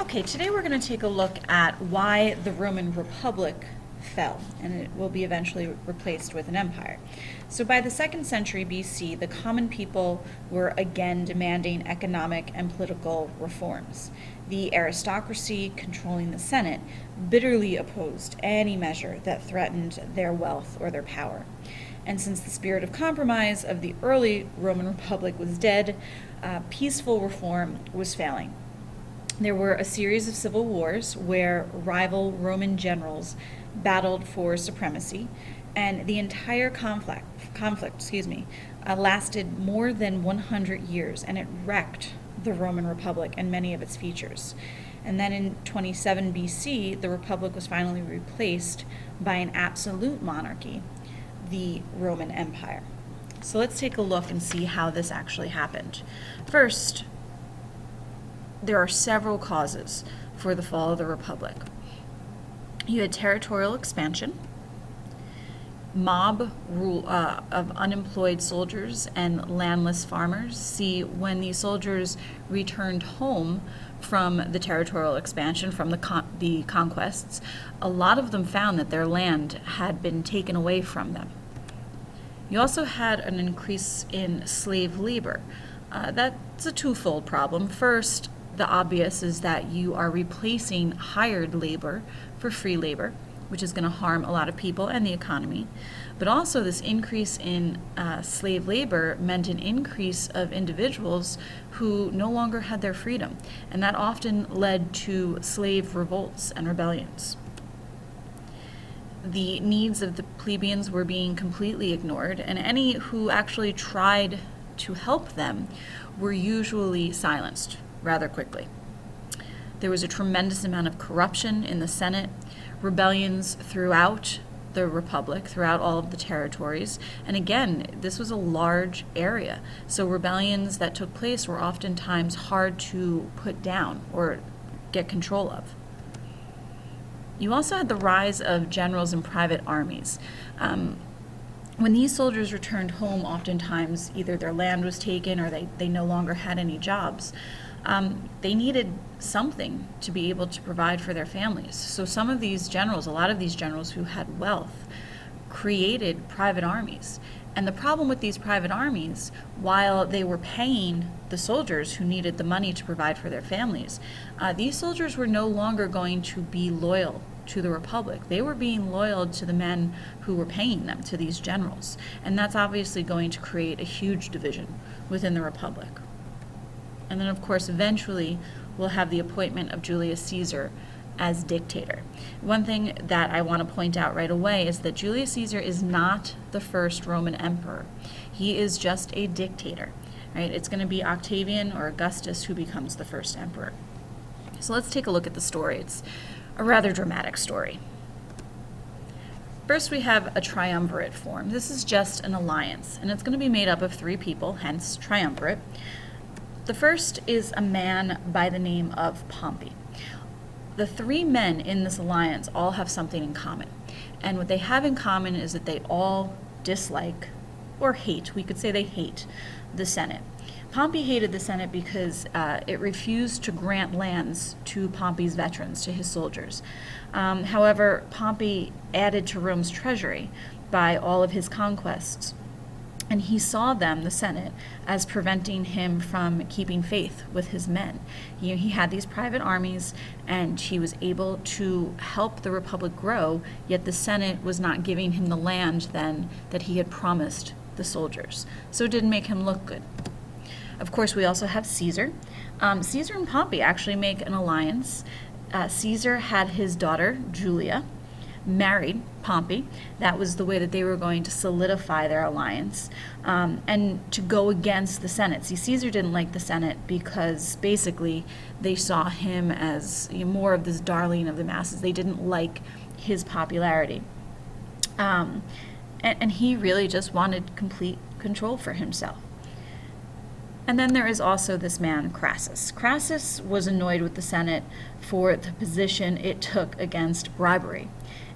Okay, today we're going to take a look at why the Roman Republic fell, and it will be eventually replaced with an empire. So by the 2nd century BC, the common people were again demanding economic and political reforms. The aristocracy controlling the Senate bitterly opposed any measure that threatened their wealth or their power. And since the spirit of compromise of the early Roman Republic was dead, peaceful reform was failing. There were a series of civil wars where rival Roman generals battled for supremacy, and the entire conflict lasted more than 100 years, and it wrecked the Roman Republic and many of its features. And then in 27 BC, the Republic was finally replaced by an absolute monarchy, the Roman Empire. So let's take a look and see how this actually happened. First, there are several causes for the fall of the Republic. You had territorial expansion, mob rule of unemployed soldiers and landless farmers. See, when these soldiers returned home from the territorial expansion, from the conquests, a lot of them found that their land had been taken away from them. You also had an increase in slave labor. That's a twofold problem. First, the obvious is that you are replacing hired labor for free labor, which is going to harm a lot of people and the economy. But also this increase in slave labor meant an increase of individuals who no longer had their freedom, and that often led to slave revolts and rebellions. The needs of the plebeians were being completely ignored, and any who actually tried to help them were usually silenced rather quickly. There was a tremendous amount of corruption in the Senate, rebellions throughout the Republic, throughout all of the territories. And again, this was a large area, so rebellions that took place were oftentimes hard to put down or get control of. You also had the rise of generals and private armies. When these soldiers returned home, oftentimes either their land was taken or they no longer had any jobs. They needed something to be able to provide for their families. So some of these generals, a lot of these generals who had wealth, created private armies. And the problem with these private armies, while they were paying the soldiers who needed the money to provide for their families, these soldiers were no longer going to be loyal to the Republic. They were being loyal to the men who were paying them, to these generals. And that's obviously going to create a huge division within the Republic. And then, of course, eventually we'll have the appointment of Julius Caesar as dictator. One thing that I want to point out right away is that Julius Caesar is not the first Roman emperor. He is just a dictator, right? It's going to be Octavian or Augustus who becomes the first emperor. So let's take a look at the story. It's a rather dramatic story. First, we have a triumvirate form. This is just an alliance, and it's going to be made up of 3 people, hence triumvirate. The first is a man by the name of Pompey. The 3 men in this alliance all have something in common. And what they have in common is that they all dislike or hate, we could say they hate, the Senate. Pompey hated the Senate because it refused to grant lands to Pompey's veterans, to his soldiers. However, Pompey added to Rome's treasury by all of his conquests. And he saw them, the Senate, as preventing him from keeping faith with his men. He had these private armies, and he was able to help the Republic grow, yet the Senate was not giving him the land then that he had promised the soldiers. So it didn't make him look good. Of course, we also have Caesar. Caesar and Pompey actually make an alliance. Caesar had his daughter, Julia, married Pompey. That was the way that they were going to solidify their alliance and to go against the Senate. See, Caesar didn't like the Senate because basically they saw him as more of this darling of the masses. They didn't like his popularity. And he really just wanted complete control for himself. And then there is also this man, Crassus. Crassus was annoyed with the Senate for the position it took against bribery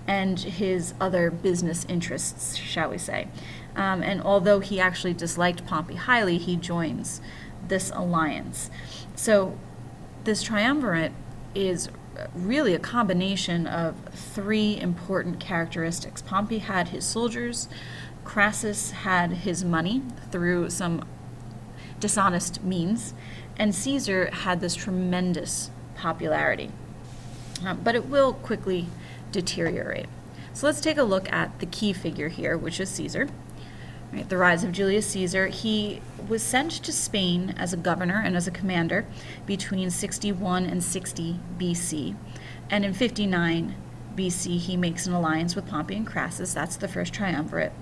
and his other business interests, shall we say. And although he actually disliked Pompey highly, he joins this alliance. So this triumvirate is really a combination of three important characteristics. Pompey had his soldiers, Crassus had his money through some dishonest means, and Caesar had this tremendous popularity. But it will quickly deteriorate. So let's take a look at the key figure here, which is Caesar. Right, the rise of Julius Caesar. He was sent to Spain as a governor and as a commander between 61 and 60 BC. And in 59 BC, he makes an alliance with Pompey and Crassus. That's the first triumvirate.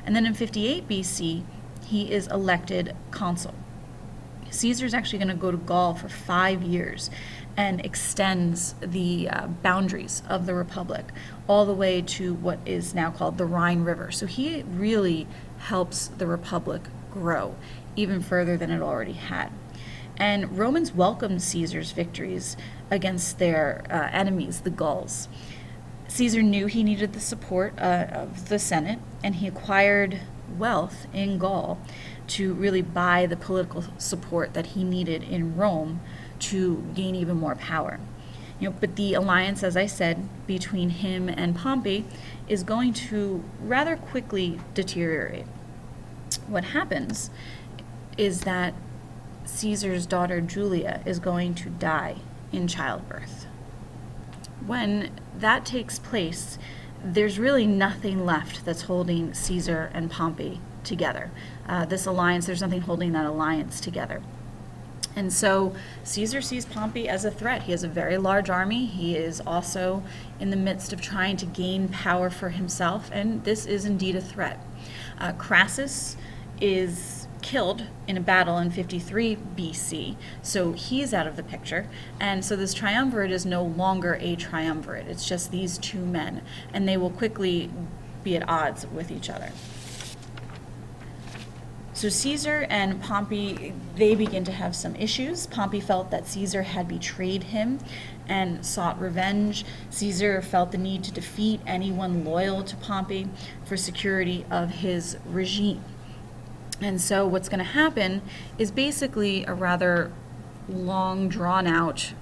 And then in 58 BC, he is elected consul. Caesar's actually going to go to Gaul for 5 years and extends the boundaries of the Republic all the way to what is now called the Rhine River. So he really helps the Republic grow even further than it already had. And Romans welcomed Caesar's victories against their enemies, the Gauls. Caesar knew he needed the support of the Senate, and he acquired wealth in Gaul to really buy the political support that he needed in Rome to gain even more power. But the alliance, as I said, between him and Pompey is going to rather quickly deteriorate. What happens is that Caesar's daughter Julia is going to die in childbirth. When that takes place, there's really nothing left that's holding Caesar and Pompey together. This alliance, there's nothing holding that alliance together. And so Caesar sees Pompey as a threat. He has a very large army. He is also in the midst of trying to gain power for himself, and this is indeed a threat. Crassus is killed in a battle in 53 BC, so he's out of the picture. And so this triumvirate is no longer a triumvirate. It's just these two men, and they will quickly be at odds with each other. So Caesar and Pompey, they begin to have some issues. Pompey felt that Caesar had betrayed him and sought revenge. Caesar felt the need to defeat anyone loyal to Pompey for security of his regime. And so what's going to happen is basically a rather long, drawn-out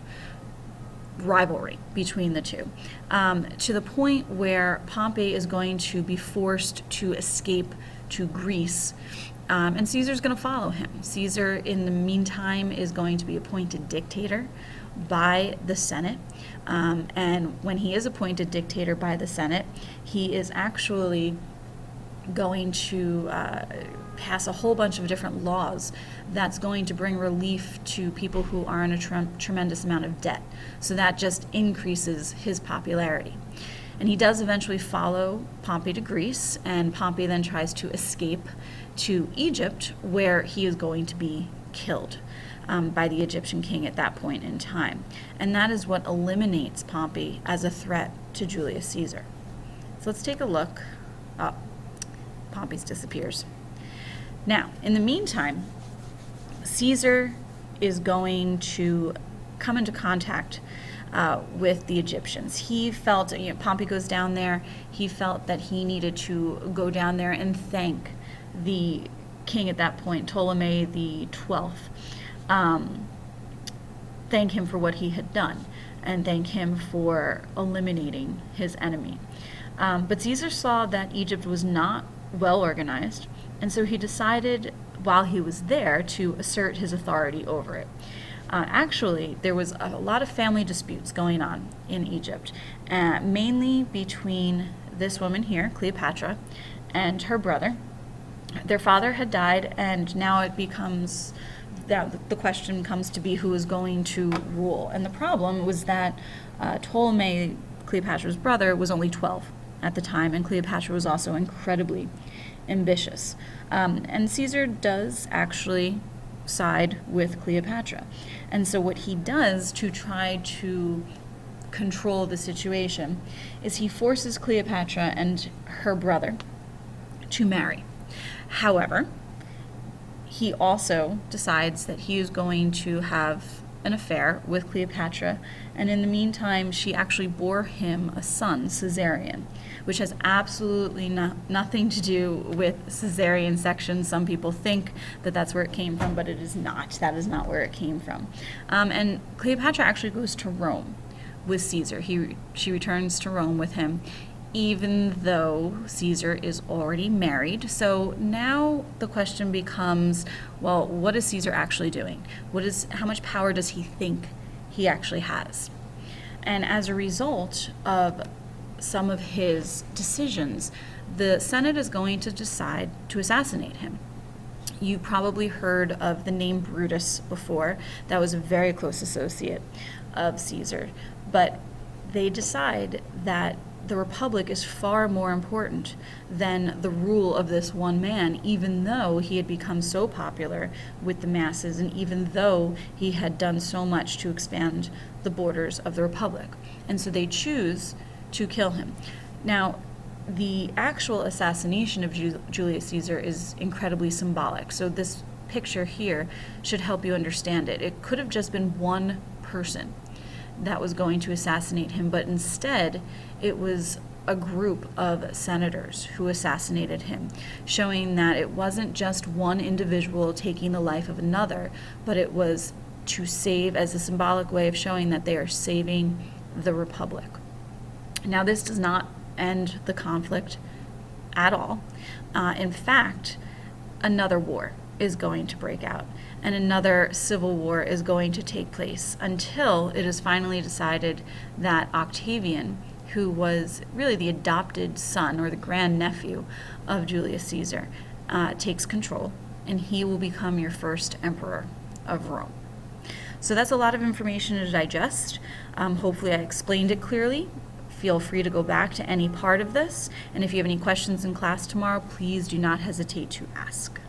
rivalry between the two, to the point where Pompey is going to be forced to escape to Greece. And Caesar's going to follow him. Caesar, in the meantime, is going to be appointed dictator by the Senate. And when he is appointed dictator by the Senate, he is actually going to pass a whole bunch of different laws that's going to bring relief to people who are in a tremendous amount of debt. So that just increases his popularity. And he does eventually follow Pompey to Greece, and Pompey then tries to escape to Egypt, where he is going to be killed by the Egyptian king at that point in time. And that is what eliminates Pompey as a threat to Julius Caesar. So let's take a look. Oh, Pompey disappears. Now, in the meantime, Caesar is going to come into contact with the Egyptians. He felt, Pompey goes down there, he felt that he needed to go down there and thank the king at that point, Ptolemy the 12th, thank him for what he had done and thank him for eliminating his enemy. But Caesar saw that Egypt was not well organized, and so he decided while he was there to assert his authority over it. Actually, there was a lot of family disputes going on in Egypt, mainly between this woman here, Cleopatra, and her brother. Their father had died, and now it becomes the question comes to be who is going to rule. And the problem was that Ptolemy, Cleopatra's brother, was only 12 at the time, and Cleopatra was also incredibly ambitious. And Caesar does actually side with Cleopatra. And so what he does to try to control the situation is he forces Cleopatra and her brother to marry. However, he also decides that he is going to have an affair with Cleopatra, and in the meantime, she actually bore him a son, Caesarion, which has absolutely nothing to do with Caesarean section. Some people think that that's where it came from, but it is not. That is not where it came from. And Cleopatra actually goes to Rome with Caesar. She returns to Rome with him, even though Caesar is already married. So now the question becomes, well, what is Caesar actually doing? How much power does he think he actually has? And as a result of some of his decisions, the Senate is going to decide to assassinate him. You probably heard of the name Brutus before. That was a very close associate of Caesar. But they decide that the Republic is far more important than the rule of this one man, even though he had become so popular with the masses and even though he had done so much to expand the borders of the Republic. And so they choose to kill him. Now, the actual assassination of Julius Caesar is incredibly symbolic. So this picture here should help you understand it. It could have just been one person that was going to assassinate him, but instead it was a group of senators who assassinated him, showing that it wasn't just one individual taking the life of another, but it was to save, as a symbolic way of showing that they are saving the Republic. Now, this does not end the conflict at all. In fact, another war is going to break out, and another civil war is going to take place until it is finally decided that Octavian, who was really the adopted son or the grandnephew of Julius Caesar, takes control, and he will become your first emperor of Rome. So that's a lot of information to digest. Hopefully I explained it clearly. Feel free to go back to any part of this, and if you have any questions in class tomorrow, please do not hesitate to ask.